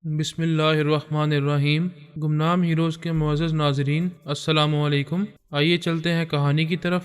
بسم اللہ الرحمن الرحیم۔ گمنام ہیروز کے معزز ناظرین، السلام علیکم۔ آئیے چلتے ہیں کہانی کی طرف۔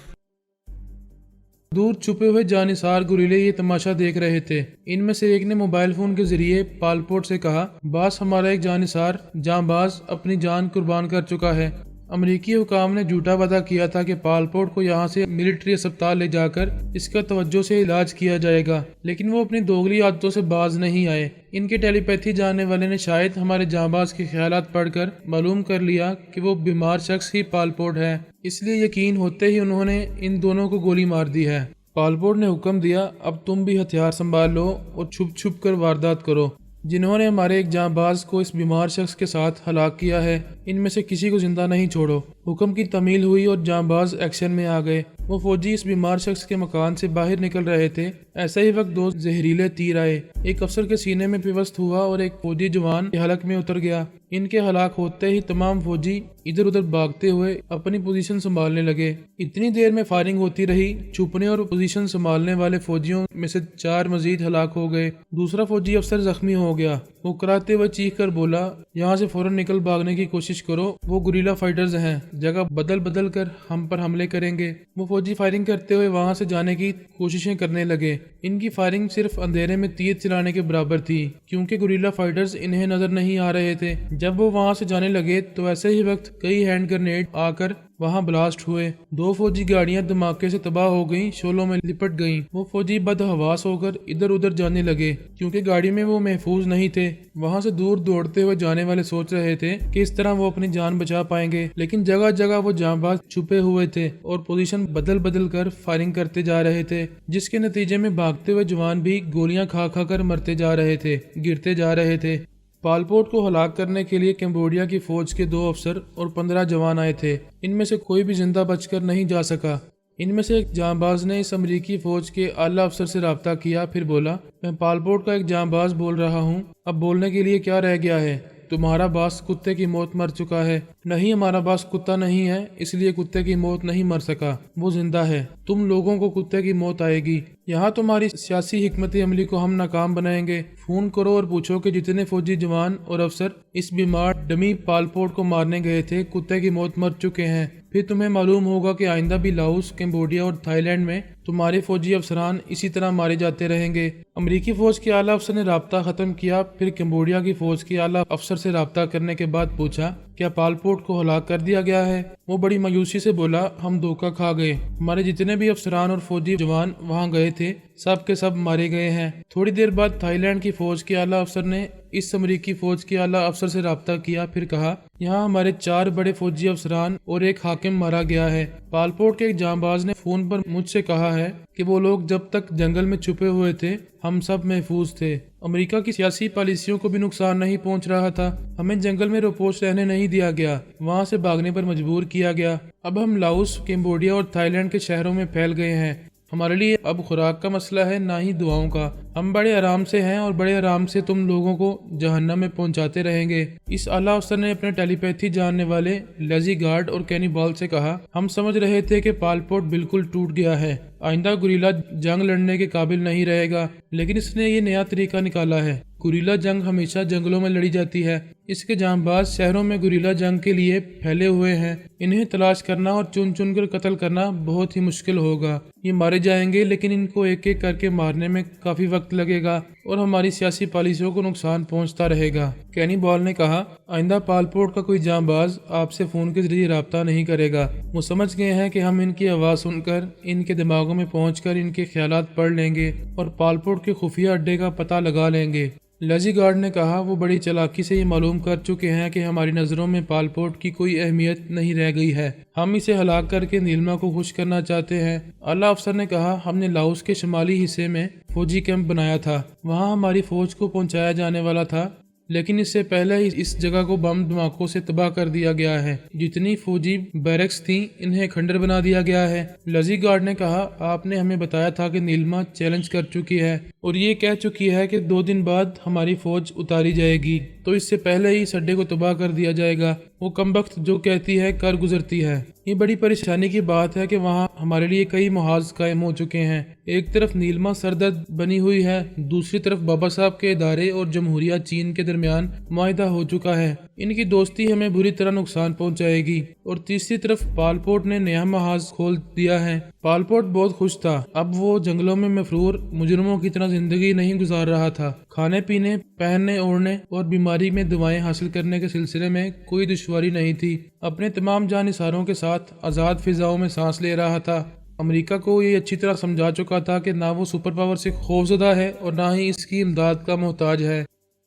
دور چھپے ہوئے جانثار گوریلے یہ تماشا دیکھ رہے تھے۔ ان میں سے ایک نے موبائل فون کے ذریعے پالپورٹ سے کہا، باس ہمارا ایک جانثار جاں باز اپنی جان قربان کر چکا ہے۔ امریکی حکام نے جھوٹا وعدہ کیا تھا کہ پالپورٹ کو یہاں سے ملٹری اسپتال لے جا کر اس کا توجہ سے علاج کیا جائے گا، لیکن وہ اپنی دوغلی عادتوں سے باز نہیں آئے۔ ان کے ٹیلی پیتھی جاننے والے نے شاید ہمارے جاں باز کے خیالات پڑھ کر معلوم کر لیا کہ وہ بیمار شخص ہی پالپورٹ ہے، اس لیے یقین ہوتے ہی انہوں نے ان دونوں کو گولی مار دی ہے۔ پالپورٹ نے حکم دیا، اب تم بھی ہتھیار سنبھال لو اور چھپ چھپ کر واردات کرو۔ جنہوں نے ہمارے ایک جاں باز کو اس بیمار شخص کے ساتھ ہلاک کیا ہے، ان میں سے کسی کو زندہ نہیں چھوڑو۔ حکم کی تعمیل ہوئی اور جاں باز ایکشن میں آ گئے۔ وہ فوجی اس بیمار شخص کے مکان سے باہر نکل رہے تھے، ایسا ہی وقت دو زہریلے تیر آئے۔ ایک افسر کے سینے میں پیوست ہوا اور ایک فوجی جوان کے حلق میں اتر گیا۔ ان کے ہلاک ہوتے ہی تمام فوجی ادھر ادھر بھاگتے ہوئے اپنی پوزیشن سنبھالنے لگے۔ اتنی دیر میں فائرنگ ہوتی رہی۔ چھپنے اور پوزیشن سنبھالنے والے فوجیوں میں سے 4 مزید ہلاک ہو گئے۔ دوسرا فوجی افسر زخمی ہو گیا۔ وہ کراتے ہوئے چیخ کر بولا، یہاں سے فوراً نکل بھاگنے کی کوشش کرو، وہ گوریلا فائٹرز ہیں، جگہ بدل بدل کر ہم پر حملے کریں گے۔ وہ فوجی فائرنگ کرتے ہوئے وہاں سے جانے کی کوششیں کرنے لگے۔ ان کی فائرنگ صرف اندھیرے میں تیر چلانے کے برابر تھی، کیونکہ گوریلا فائٹرز انہیں نظر نہیں آ رہے تھے۔ جب وہ وہاں سے جانے لگے تو ایسے ہی وقت کئی ہینڈ گرنیڈ آ کر وہاں بلاسٹ ہوئے۔ 2 فوجی گاڑیاں دھماکے سے تباہ ہو گئیں، شعلوں میں لپٹ گئیں۔ وہ فوجی بدحواس ہو کر ادھر ادھر جانے لگے، کیونکہ گاڑی میں وہ محفوظ نہیں تھے۔ وہاں سے دور دوڑتے ہوئے جانے والے سوچ رہے تھے کہ اس طرح وہ اپنی جان بچا پائیں گے، لیکن جگہ جگہ وہ جاں باز چھپے ہوئے تھے اور پوزیشن بدل بدل کر فائرنگ کرتے جا رہے تھے، جس کے نتیجے میں بھاگتے ہوئے جوان بھی گولیاں کھا کھا کر مرتے جا رہے تھے، گرتے جا رہے تھے۔ پالپورٹ کو ہلاک کرنے کے لیے کمبوڈیا کی فوج کے 2 افسر اور 15 جوان آئے تھے۔ ان میں سے کوئی بھی زندہ بچ کر نہیں جا سکا۔ ان میں سے ایک جاں باز نے اس امریکی فوج کے اعلیٰ افسر سے رابطہ کیا، پھر بولا، میں پالپورٹ کا ایک جاں باز بول رہا ہوں، اب بولنے کے لیے کیا رہ گیا ہے؟ تمہارا باس کتے کی موت مر چکا ہے۔ نہیں، ہمارا باس کتا نہیں ہے، اس لیے کتے کی موت نہیں مر سکا، وہ زندہ ہے۔ تم لوگوں کو کتے کی موت آئے گی۔ یہاں تمہاری سیاسی حکمت عملی کو ہم ناکام بنائیں گے۔ فون کرو اور پوچھو کہ جتنے فوجی جوان اور افسر اس بیمار ڈمی پالپورٹ کو مارنے گئے تھے، کتے کی موت مر چکے ہیں۔ پھر تمہیں معلوم ہوگا کہ آئندہ بھی لاؤس، کمبوڈیا اور تھائی لینڈ میں تمہارے فوجی افسران اسی طرح مارے جاتے رہیں گے۔ امریکی فوج کے اعلیٰ افسر نے رابطہ ختم کیا، پھر کمبوڈیا کی فوج کے اعلیٰ افسر سے رابطہ کرنے کے بعد پوچھا، کیا پالپورٹ کو ہلاک کر دیا گیا ہے؟ وہ بڑی مایوسی سے بولا، ہم دھوکہ کھا گئے، ہمارے جتنے بھی افسران اور فوجی جوان وہاں گئے تھے سب کے سب مارے گئے ہیں۔ تھوڑی دیر بعد تھائی لینڈ کی فوج کے اعلیٰ افسر نے اس امریکی فوج کے اعلیٰ افسر سے رابطہ کیا، پھر کہا، یہاں ہمارے 4 بڑے فوجی افسران اور ایک حاکم مارا گیا ہے۔ پالپورٹ کے ایک جاں باز نے فون پر مجھ سے کہا ہے کہ وہ لوگ جب تک جنگل میں چھپے ہوئے تھے ہم سب محفوظ تھے۔ امریکہ کی سیاسی پالیسیوں کو بھی نقصان نہیں پہنچ رہا تھا۔ ہمیں جنگل میں روپوش رہنے نہیں دیا گیا، وہاں سے بھاگنے پر مجبور کیا گیا۔ اب ہم لاؤس، کمبوڈیا اور تھائی لینڈ کے شہروں میں پھیل گئے ہیں۔ ہمارے لیے اب خوراک کا مسئلہ ہے، نہ ہی دعاؤں کا۔ ہم بڑے آرام سے ہیں اور بڑے آرام سے تم لوگوں کو جہنم میں پہنچاتے رہیں گے۔ اس اعلیٰ افسر نے اپنے ٹیلی پیتھی جاننے والے لیزی گارڈ اور کینی بال سے کہا، ہم سمجھ رہے تھے کہ پالپورٹ بالکل ٹوٹ گیا ہے، آئندہ گوریلا جنگ لڑنے کے قابل نہیں رہے گا، لیکن اس نے یہ نیا طریقہ نکالا ہے۔ گوریلا جنگ ہمیشہ جنگلوں میں لڑی جاتی ہے۔ اس کے جاں باز شہروں میں گوریلا جنگ کے لیے پھیلے ہوئے ہیں۔ انہیں تلاش کرنا اور چن چن کر قتل کرنا بہت ہی مشکل ہوگا۔ یہ مارے جائیں گے، لیکن ان کو ایک ایک کر کے مارنے میں کافی وقت لگے گا اور ہماری سیاسی پالیسیوں کو نقصان پہنچتا رہے گا۔ کینی بال نے کہا، آئندہ پالپورٹ کا کوئی جاں باز آپ سے فون کے ذریعے رابطہ نہیں کرے گا۔ وہ سمجھ گئے ہیں کہ ہم ان کی آواز سن کر ان کے دماغوں میں پہنچ کر ان کے خیالات پڑھ لیں گے اور پالپورٹ کے خفیہ اڈے کا پتہ لگا لیں گے۔ لیزی گارڈ نے کہا، وہ بڑی چالاکی سے یہ معلوم کر چکے ہیں کہ ہماری نظروں میں پالپورٹ کی کوئی اہمیت نہیں رہ گئی ہے۔ ہم اسے ہلاک کر کے نیلما کو خوش کرنا چاہتے ہیں۔ اعلیٰ افسر نے کہا، ہم نے لاؤس کے شمالی حصے میں فوجی کیمپ بنایا تھا، وہاں ہماری فوج کو پہنچایا جانے والا تھا، لیکن اس سے پہلے ہی اس جگہ کو بم دھماکوں سے تباہ کر دیا گیا ہے۔ جتنی فوجی بیرکس تھیں انہیں کھنڈر بنا دیا گیا ہے۔ لیزی گارڈ نے کہا، آپ نے ہمیں بتایا تھا کہ نیلما چیلنج کر چکی ہے اور یہ کہہ چکی ہے کہ 2 دن بعد ہماری فوج اتاری جائے گی، تو تو اس سے پہلے ہی اس اڈے کو تباہ کر دیا جائے گا۔ وہ کمبخت جو کہتی ہے کر گزرتی ہے۔ یہ بڑی پریشانی کی بات ہے کہ وہاں ہمارے لیے کئی محاذ قائم ہو چکے ہیں۔ ایک طرف نیلما سردرد بنی ہوئی ہے، دوسری طرف بابا صاحب کے ادارے اور جمہوریہ چین کے درمیان معاہدہ ہو چکا ہے، ان کی دوستی ہمیں بری طرح نقصان پہنچائے گی، اور تیسری طرف پال پوٹ نے نیا محاذ کھول دیا ہے۔ پال پوٹ بہت خوش تھا، اب وہ جنگلوں میں مفرور مجرموں کی طرح زندگی نہیں گزار رہا تھا۔ کھانے پینے، پہننے اوڑھنے اور بیماری میں دوائیں حاصل کرنے کے سلسلے میں کوئی دشواری نہیں تھی۔ اپنے تمام جانثاروں کے ساتھ آزاد فضاؤں میں سانس لے رہا تھا۔ امریکہ کو یہ اچھی طرح سمجھا چکا تھا کہ نہ وہ سپر پاور سے خوفزدہ ہے اور نہ ہی اس کی امداد کا محتاج ہے۔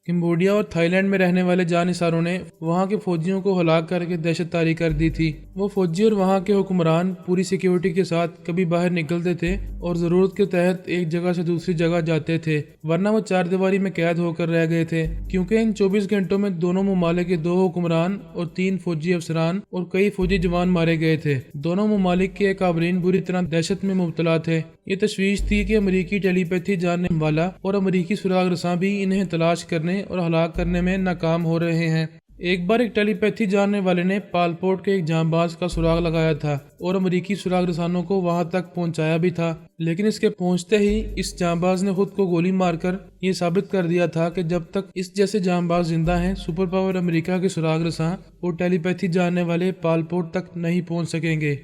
کمبوڈیا اور تھائی لینڈ میں رہنے والے جانثاروں نے وہاں کے فوجیوں کو ہلاک کر کے دہشت طاری کر دی تھی۔ وہ فوجی اور وہاں کے حکمران پوری سیکیورٹی کے ساتھ کبھی باہر نکلتے تھے اور ضرورت کے تحت ایک جگہ سے دوسری جگہ جاتے تھے، ورنہ وہ چار دیواری میں قید ہو کر رہ گئے تھے، کیونکہ ان 24 گھنٹوں میں دونوں ممالک کے 2 حکمران اور 3 فوجی افسران اور کئی فوجی جوان مارے گئے تھے۔ دونوں ممالک کے اکابرین بری طرح دہشت میں مبتلا تھے۔ یہ تشویش تھی کہ امریکی ٹیلی پیتھی جاننے والا اور امریکی سراغ رساں بھی انہیں تلاش کرنے اور ہلاک کرنے میں ناکام ہو رہے ہیں۔ ایک بار ایک ٹیلی پیتھی جاننے والے نے پال پوٹ کے ایک جانباز کا سراغ لگایا تھا اور امریکی سراغ رسانوں کو وہاں تک پہنچایا بھی تھا، لیکن اس کے پہنچتے ہی اس جانباز نے خود کو گولی مار کر یہ ثابت کر دیا تھا کہ جب تک اس جیسے جانباز زندہ ہیں، سپر پاور امریکہ کے سراغ رساں اور ٹیلی پیتھی جاننے والے پال پوٹ تک نہیں پہنچ سکیں گے۔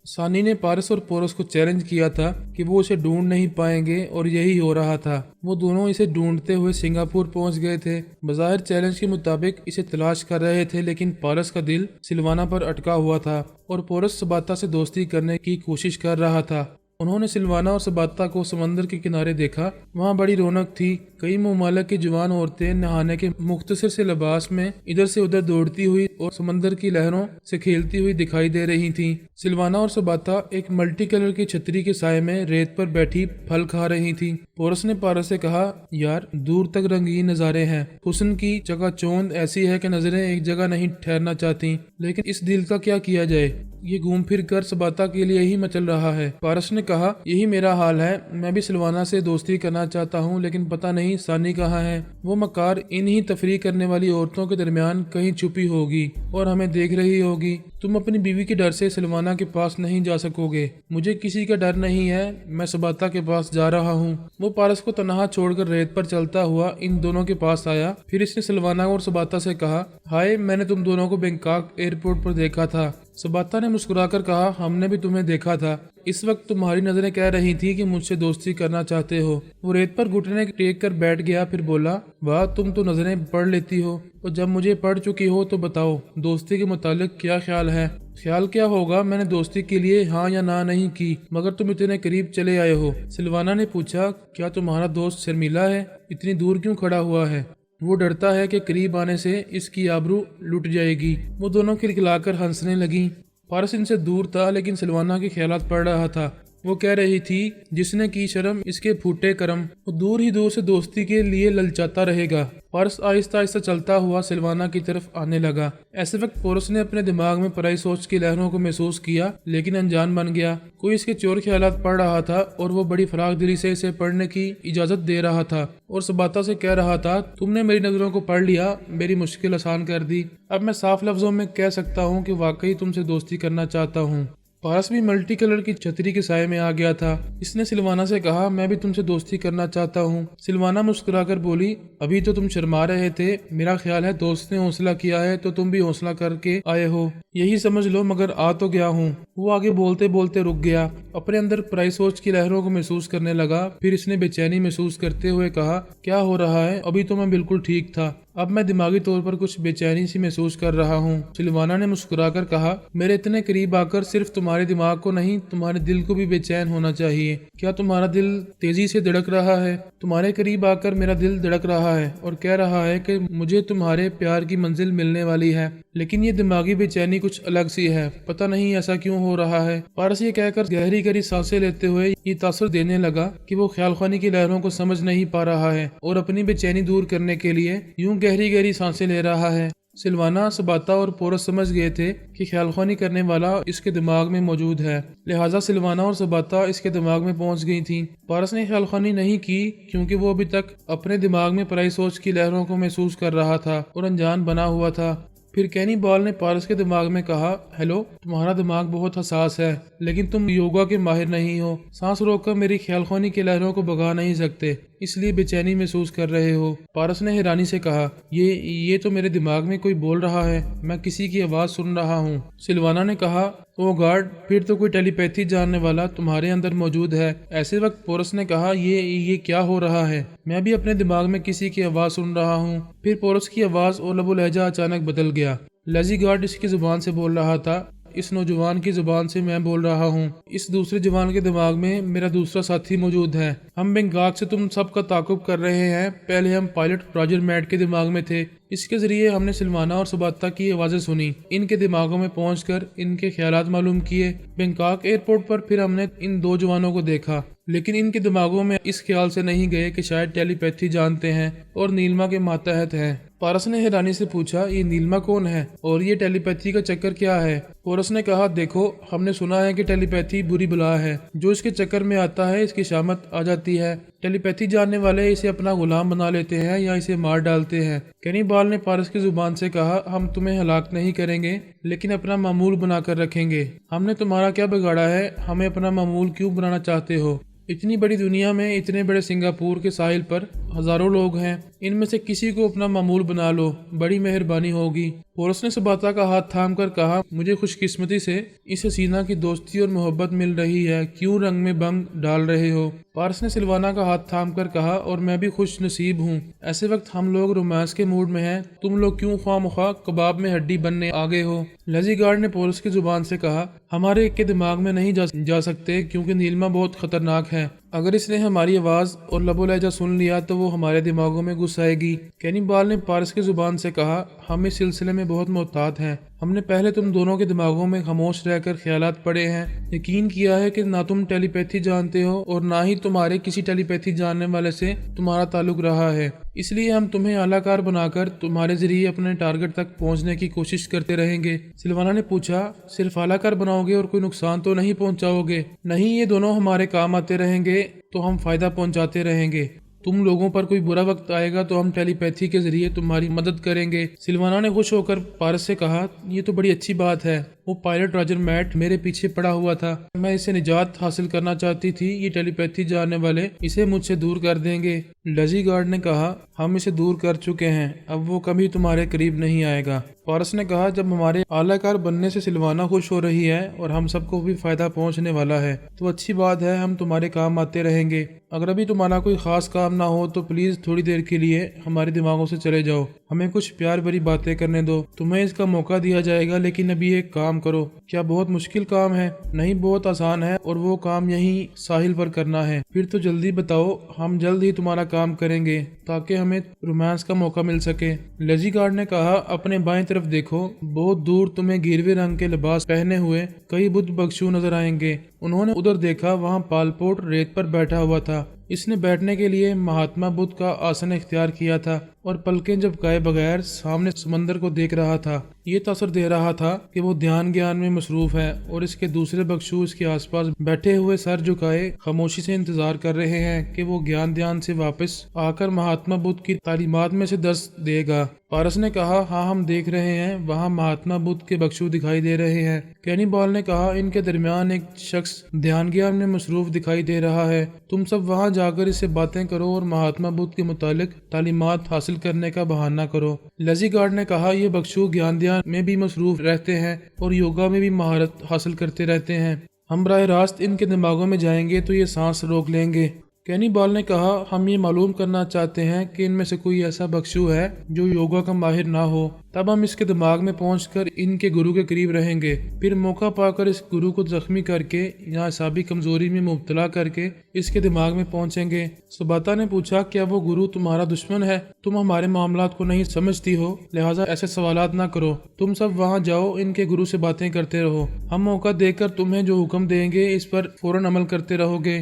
ثانی نے پارس اور پورس کو چیلنج کیا تھا کہ وہ اسے ڈھونڈ نہیں پائیں گے، اور یہی ہو رہا تھا۔ وہ دونوں اسے ڈھونڈتے ہوئے سنگاپور پہنچ گئے تھے۔ بظاہر چیلنج کے مطابق اسے تلاش کر رہے تھے، لیکن پارس کا دل سلوانا پر اٹکا ہوا تھا اور پورس سباتا سے دوستی کرنے کی کوشش کر رہا تھا۔ انہوں نے سلوانا اور سباتا کو سمندر کے کنارے دیکھا۔ وہاں بڑی رونق تھی۔ کئی ممالک کی جوان عورتیں نہانے کے مختصر سے لباس میں ادھر سے ادھر دوڑتی ہوئی اور سمندر کی لہروں سے کھیلتی ہوئی دکھائی دے رہی تھیں۔ سلوانا اور سباتا ایک ملٹی کلر کی چھتری کے سائے میں ریت پر بیٹھی پھل کھا رہی تھیں۔ پورس نے پارس سے کہا، یار دور تک رنگین نظارے ہیں، حسن کی چکا چوند ایسی ہے کہ نظریں ایک جگہ نہیں ٹھہرنا چاہتی، لیکن اس دل کا کیا کیا جائے، یہ گھوم پھر کر سباتا کے لیے ہی مچل رہا ہے۔ پارس نے کہا، یہی میرا حال ہے، میں بھی سلوانا سے دوستی کرنا چاہتا ہوں، لیکن پتہ نہیں ثانی کہاں ہے۔ وہ مکار انہی تفریح کرنے والی عورتوں کے درمیان کہیں چھپی ہوگی اور ہمیں دیکھ رہی ہوگی۔ تم اپنی بیوی کے ڈر سے سلوانا کے پاس نہیں جا سکو گے، مجھے کسی کا ڈر نہیں ہے، میں سباتا کے پاس جا رہا ہوں۔ وہ پارس کو تنہا چھوڑ کر ریت پر چلتا ہوا ان دونوں کے پاس آیا، پھر اس نے سلوانا اور سباتا سے کہا، ہائے، میں نے تم دونوں کو بینکاک ایئرپورٹ پر دیکھا تھا۔ سباتا نے مسکرا کر کہا، ہم نے بھی تمہیں دیکھا تھا، اس وقت تمہاری نظریں کہہ رہی تھی کہ مجھ سے دوستی کرنا چاہتے ہو۔ وہ ریت پر گھٹنے ٹیک کر بیٹھ گیا، پھر بولا، واہ، تم تو نظریں پڑھ لیتی ہو، اور جب مجھے پڑھ چکی ہو تو بتاؤ، دوستی کے متعلق کیا خیال ہے؟ خیال کیا ہوگا، میں نے دوستی کے لیے ہاں یا نہ نہیں کی، مگر تم اتنے قریب چلے آئے ہو۔ سلوانا نے پوچھا، کیا تمہارا دوست شرمیلا ہے؟ اتنی دور کیوں کھڑا ہوا ہے؟ وہ ڈرتا ہے کہ قریب آنے سے اس کی آبرو لٹ جائے گی۔ وہ دونوں کھلکھلا کر ہنسنے لگیں۔ پارس ان سے دور تھا، لیکن سلوانا کے خیالات پڑھ رہا تھا۔ وہ کہہ رہی تھی، جس نے کی شرم اس کے پھوٹے کرم، وہ دور ہی دور سے دوستی کے لیے للچاتا رہے گا۔ پارس آہستہ آہستہ چلتا ہوا سلوانا کی طرف آنے لگا۔ ایسے وقت پورس نے اپنے دماغ میں پرائی سوچ کی لہروں کو محسوس کیا، لیکن انجان بن گیا۔ کوئی اس کے چور خیالات پڑھ رہا تھا اور وہ بڑی فراغ دلی سے اسے پڑھنے کی اجازت دے رہا تھا، اور سباتا سے کہہ رہا تھا، تم نے میری نظروں کو پڑھ لیا، میری مشکل آسان کر دی، اب میں صاف لفظوں میں کہہ سکتا ہوں کہ واقعی تم سے دوستی کرنا چاہتا ہوں۔ پارس بھی ملٹی کلر کی چھتری کے سائے میں آ گیا تھا۔ اس نے سلوانا سے کہا، میں بھی تم سے دوستی کرنا چاہتا ہوں۔ سلوانا مسکرا کر بولی، ابھی تو تم شرما رہے تھے، میرا خیال ہے دوست نے حوصلہ کیا ہے تو تم بھی حوصلہ کر کے آئے ہو، یہی سمجھ لو، مگر آ تو گیا ہوں۔ وہ آگے بولتے بولتے رک گیا، اپنے اندر پرائی سوچ کی لہروں کو محسوس کرنے لگا، پھر اس نے بے چینی محسوس کرتے ہوئے کہا، کیا ہو رہا ہے؟ ابھی تو میں بالکل ٹھیک تھا، اب میں دماغی طور پر کچھ بے چینی سی محسوس کر رہا ہوں۔ سلوانا نے مسکرا کر کہا، میرے اتنے قریب آ کر صرف تمہارے دماغ کو نہیں، تمہارے دل کو بھی بے چین ہونا چاہیے۔ کیا تمہارا دل تیزی سے دھڑک رہا ہے؟ تمہارے قریب آ کر میرا دل دھڑک رہا ہے اور کہہ رہا ہے کہ مجھے تمہارے پیار کی منزل ملنے والی ہے، لیکن یہ دماغی بے چینی کچھ الگ سی ہے، پتہ نہیں ایسا کیوں ہو رہا ہے۔ پارس یہ کہہ کر گہری گہری سانسیں لیتے ہوئے یہ تاثر دینے لگا کہ وہ خیال خوانی کی لہروں کو سمجھ نہیں پا رہا ہے اور اپنی بے چینی دور کرنے کے لیے یوں گہری گہری سانسیں لے رہا ہے۔ سلوانا، سباتا اور پورس سمجھ گئے تھے کہ خیال خوانی کرنے والا اس کے دماغ میں موجود ہے، لہٰذا سلوانا اور سباتا اس کے دماغ میں پہنچ گئی تھیں۔ پارس نے خیال خوانی نہیں کی کیونکہ وہ ابھی تک اپنے دماغ میں پرائی سوچ کی لہروں کو محسوس کر رہا تھا اور انجان بنا ہوا تھا۔ پھر کینی بال نے پارس کے دماغ میں کہا، ہیلو، تمہارا دماغ بہت حساس ہے لیکن تم یوگا کے ماہر نہیں ہو، سانس روک کر میری خیال خوانی کے لہروں کو بھگا نہیں سکتے، اس لیے بے چینی محسوس کر رہے ہو۔ پارس نے حیرانی سے کہا، یہ تو میرے دماغ میں کوئی بول رہا ہے، میں کسی کی آواز سن رہا ہوں۔ سلوانا نے کہا، او گارڈ، پھر تو کوئی ٹیلی پیتھی جاننے والا تمہارے اندر موجود ہے۔ ایسے وقت پورس نے کہا، یہ کیا ہو رہا ہے؟ میں بھی اپنے دماغ میں کسی کی آواز سن رہا ہوں۔ پھر پورس کی آواز اور لب و لہجہ اچانک بدل گیا۔ لیزی گارڈ اس کی زبان سے بول رہا تھا، اس نوجوان کی زبان سے میں بول رہا ہوں، اس دوسرے جوان کے دماغ میں میرا دوسرا ساتھی موجود ہے۔ ہم بینکاک سے تم سب کا تعاقب کر رہے ہیں، پہلے ہم پائلٹ راجر میٹ کے دماغ میں تھے، اس کے ذریعے ہم نے سلوانا اور سباتا کی آوازیں سنی، ان کے دماغوں میں پہنچ کر ان کے خیالات معلوم کیے۔ بینکاک ایئرپورٹ پر پھر ہم نے ان دو جوانوں کو دیکھا، لیکن ان کے دماغوں میں اس خیال سے نہیں گئے کہ شاید ٹیلی پیتھی جانتے ہیں اور نیلما کے ماتحت ہیں۔ پارس نے حیرانی سے پوچھا، یہ نیلما کون ہے اور یہ ٹیلی پیتھی کا چکر کیا ہے؟ پورس نے کہا، دیکھو، ہم نے سنا ہے کہ ٹیلی پیتھی بری بلا ہے، جو اس کے چکر میں آتا ہے اس کی شامت آ جاتی ہے۔ ٹیلی پیتھی جاننے والے اسے اپنا غلام بنا لیتے ہیں یا اسے مار ڈالتے ہیں۔ کینی بال نے پارس کی زبان سے کہا، ہم تمہیں ہلاک نہیں کریں گے لیکن اپنا معمول بنا کر رکھیں گے۔ ہم نے تمہارا کیا بگاڑا ہے؟ ہمیں اپنا معمول کیوں بنانا چاہتے ہو؟ اتنی بڑی دنیا میں، اتنے بڑے سنگاپور کے ساحل پر ہزاروں لوگ ہیں، ان میں سے کسی کو اپنا معمول بنا لو، بڑی مہربانی ہوگی۔ پورس نے سباتا کا ہاتھ تھام کر کہا، مجھے خوش قسمتی سے اس حسینہ کی دوستی اور محبت مل رہی ہے، کیوں رنگ میں بنگ ڈال رہے ہو؟ پارس نے سلوانا کا ہاتھ تھام کر کہا، اور میں بھی خوش نصیب ہوں، ایسے وقت ہم لوگ رومانس کے موڈ میں ہیں، تم لوگ کیوں خواہ مخواہ کباب میں ہڈی بننے آگے ہو؟ لیزی گارڈ نے پورس کی زبان سے کہا، ہمارے ایک کے دماغ میں نہیں جا سکتے کیونکہ نیلما بہت خطرناک ہے، اگر اس نے ہماری آواز اور لب و لہجہ سن لیا تو وہ ہمارے دماغوں میں گھس آئے گی۔ کینی بال نے پارس کی زبان سے کہا، ہم اس سلسلے میں بہت محتاط ہیں، ہم نے پہلے تم دونوں کے دماغوں میں خاموش رہ کر خیالات پڑھے ہیں، یقین کیا ہے کہ نہ تم ٹیلی پیتھی جانتے ہو اور نہ ہی تمہارے کسی ٹیلی پیتھی جاننے والے سے تمہارا تعلق رہا ہے، اس لیے ہم تمہیں اعلیٰ کار بنا کر تمہارے ذریعے اپنے ٹارگٹ تک پہنچنے کی کوشش کرتے رہیں گے۔ سلوانا نے پوچھا، صرف اعلیٰ کار بناؤ گے اور کوئی نقصان تو نہیں پہنچاؤ گے؟ نہیں، یہ دونوں ہمارے کام آتے رہیں گے تو ہم فائدہ پہنچاتے رہیں گے، تم لوگوں پر کوئی برا وقت آئے گا تو ہم ٹیلی پیتھی کے ذریعے تمہاری مدد کریں گے۔ سلوانا نے خوش ہو کر پارس سے کہا، یہ تو بڑی اچھی بات ہے، وہ پائلٹ راجر میٹ میرے پیچھے پڑا ہوا تھا، میں اسے نجات حاصل کرنا چاہتی تھی، یہ ٹیلی پیتھی جاننے والے اسے مجھ سے دور کر دیں گے۔ لیزی گارڈ نے کہا، ہم اسے دور کر چکے ہیں، اب وہ کبھی تمہارے قریب نہیں آئے گا۔ پارس نے کہا، جب ہمارے اعلی کار بننے سے سلوانا خوش ہو رہی ہے اور ہم سب کو بھی فائدہ پہنچنے والا ہے تو اچھی بات ہے، ہم تمہارے کام آتے رہیں گے۔ اگر ابھی تمہارا کوئی خاص کام نہ ہو تو پلیز تھوڑی دیر کے لیے ہمارے دماغوں سے چلے جاؤ، ہمیں کچھ پیار بھری باتیں کرنے دو، تمہیں اس کا موقع دیا جائے گا، لیکن ابھی ایک کام کرو۔ کیا بہت مشکل کام ہے؟ نہیں، بہت آسان ہے اور وہ کام یہیں ساحل پر کرنا ہے۔ پھر تو جلدی بتاؤ، ہم جلد ہی تمہارا کام کریں گے تاکہ ہمیں رومانس کا موقع مل سکے۔ لیزی گارڈ نے کہا، اپنے بائیں طرف دیکھو، بہت دور تمہیں گیروے رنگ کے لباس پہنے ہوئے کئی بدھ بخشو نظر آئیں گے۔ انہوں نے ادھر دیکھا، وہاں پالپوٹ ریت پر بیٹھا ہوا تھا، اس نے بیٹھنے کے لیے مہاتما بدھ کا آسن اختیار کیا تھا اور پلکیں جھپکائے بغیر سامنے سمندر کو دیکھ رہا تھا، یہ تاثر دے رہا تھا کہ وہ دھیان گیان میں مصروف ہے اور اس کے دوسرے بخشو اس کے آس پاس بیٹھے ہوئے سر جھکائے خاموشی سے انتظار کر رہے ہیں کہ وہ گیان دھیان سے واپس آ کر مہاتما بدھ کی تعلیمات میں سے درس دے گا۔ پارس نے کہا، ہاں ہم دیکھ رہے ہیں، وہاں مہاتما بدھ کے بخشو دکھائی دے رہے ہیں۔ کینی بال نے کہا، ان کے درمیان ایک شخص دھیان گیان میں مصروف دکھائی دے رہا ہے، تم سب وہاں جا کر اس سے باتیں کرو اور مہاتما بدھ کے متعلق تعلیمات حاصل کرنے کا بہانہ کرو۔ لیزی گارڈ نے کہا، یہ بخشو گیان دھیان میں بھی مصروف رہتے ہیں اور یوگا میں بھی مہارت حاصل کرتے رہتے ہیں، ہم براہ راست ان کے دماغوں میں جائیں گے تو یہ سانس روک لیں گے۔ کینی بال نے کہا، ہم یہ معلوم کرنا چاہتے ہیں کہ ان میں سے کوئی ایسا بخشو ہے جو یوگا کا ماہر نہ ہو، تب ہم اس کے دماغ میں پہنچ کر ان کے گرو کے قریب رہیں گے، پھر موقع پا کر اس گرو کو زخمی کر کے یا اعصابی کمزوری میں مبتلا کر کے اس کے دماغ میں پہنچیں گے۔ سباتا نے پوچھا، کیا وہ گرو تمہارا دشمن ہے؟ تم ہمارے معاملات کو نہیں سمجھتی ہو، لہٰذا ایسے سوالات نہ کرو، تم سب وہاں جاؤ، ان کے گرو سے باتیں کرتے رہو، ہم موقع دے کر تمہیں جو حکم دیں گے اس پر فوراً عمل کرتے رہو گے۔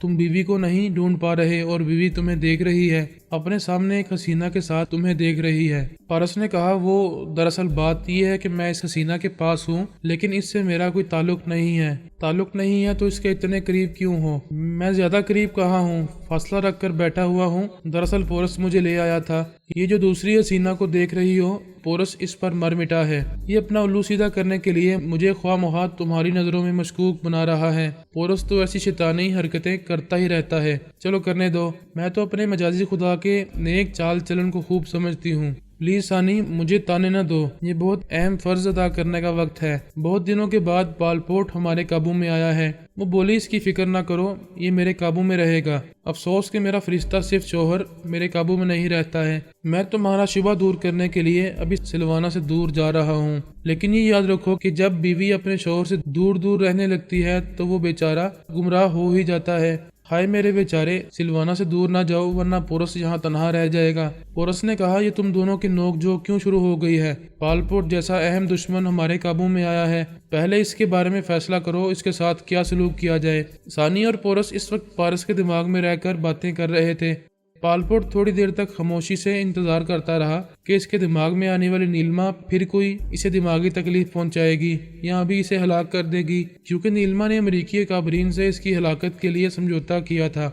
تم بیوی کو نہیں ڈھونڈ پا رہے اور بیوی تمہیں دیکھ رہی ہے، اپنے سامنے ایک حسینہ کے ساتھ تمہیں دیکھ رہی ہے۔ پارس نے کہا وہ دراصل بات یہ ہے کہ میں اس حسینہ کے پاس ہوں لیکن اس سے میرا کوئی تعلق نہیں ہے۔ تعلق نہیں ہے تو اس کے اتنے قریب کیوں ہو؟ میں زیادہ قریب کہاں ہوں، فاصلہ رکھ کر بیٹھا ہوا ہوں۔ دراصل پورس مجھے لے آیا تھا۔ یہ جو دوسری حسینہ کو دیکھ رہی ہو، پورس اس پر مر مٹا ہے۔ یہ اپنا الو سیدھا کرنے کے لیے مجھے خواہ مخواہ تمہاری نظروں میں مشکوک بنا رہا ہے۔ پورس تو ایسی شیطانی حرکتیں کرتا ہی رہتا ہے۔ چلو کرنے دو، میں تو اپنے مجازی خدا کے نیک چال چلن کو خوب سمجھتی ہوں۔ پلیز ثانی، مجھے تانے نہ دو، یہ بہت اہم فرض ادا کرنے کا وقت ہے۔ بہت دنوں کے بعد پالپورٹ ہمارے قابو میں آیا ہے۔ وہ بولی اس کی فکر نہ کرو، یہ میرے قابو میں رہے گا۔ افسوس کہ میرا فرشتہ صرف شوہر میرے قابو میں نہیں رہتا ہے۔ میں تمہارا شبہ دور کرنے کے لیے ابھی سلوانا سے دور جا رہا ہوں، لیکن یہ یاد رکھو کہ جب بیوی اپنے شوہر سے دور دور رہنے لگتی ہے تو وہ بیچارہ گمراہ ہو ہی جاتا ہے۔ ہائے میرے بیچارے، سلوانا سے دور نہ جاؤ ورنہ پورس یہاں تنہا رہ جائے گا۔ پورس نے کہا یہ تم دونوں کی نوک جھوک کیوں شروع ہو گئی ہے؟ پالپورٹ جیسا اہم دشمن ہمارے قابو میں آیا ہے، پہلے اس کے بارے میں فیصلہ کرو اس کے ساتھ کیا سلوک کیا جائے۔ ثانی اور پورس اس وقت پارس کے دماغ میں رہ کر باتیں کر رہے تھے۔ پالپورٹ تھوڑی دیر تک خاموشی سے انتظار کرتا رہا کہ اس کے دماغ میں آنے والی نیلما پھر کوئی اسے دماغی تکلیف پہنچائے گی یا ابھی اسے ہلاک کر دے گی، کیونکہ نیلما نے امریکی کابرین سے اس کی ہلاکت کے لیے سمجھوتا کیا تھا۔